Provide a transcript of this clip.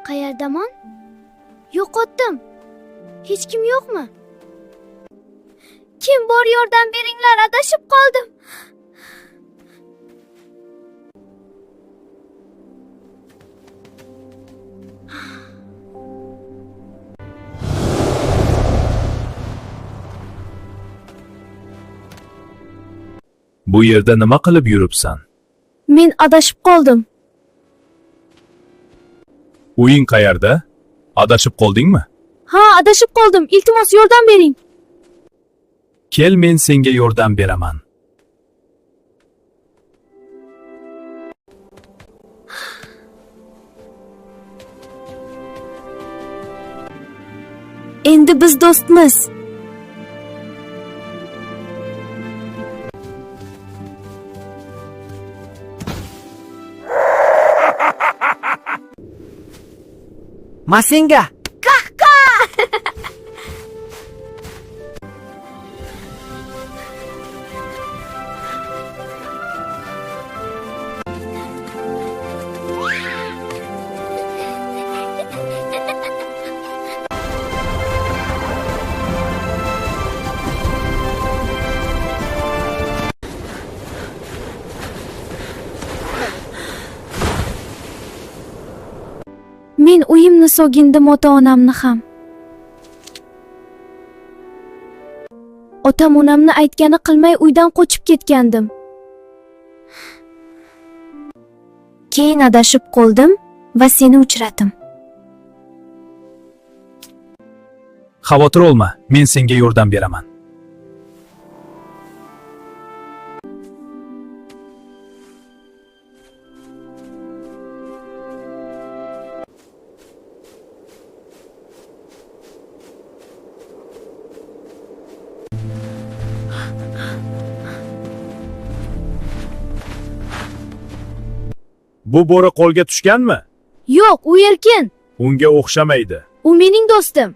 Qayerdaman? Yo'qotdim. Hech kim yo'qmi? Kim bor, yordam beringlar, adashib qoldim. Bu yerda nima qilib yuribsan? Men adashib qoldim. Uying qayerda? Adashib qoldingmi? Ha, adashib qoldim. Iltimos yordam bering. Kel, men senga yordam beraman. Endi biz do'stmiz. Masinga! Men uyimni so'gindim, ota-onamni ham. Otam onamni aytgani qilmay uydan qochib ketgandim. Keyin adashib qoldim va seni uchradim. Xavotir olma, men senga yordam beraman. Bu bo'ri qo'lga tushganmi? Yo'q, u erkin. Unga o'xshamaydi. U mening do'stim.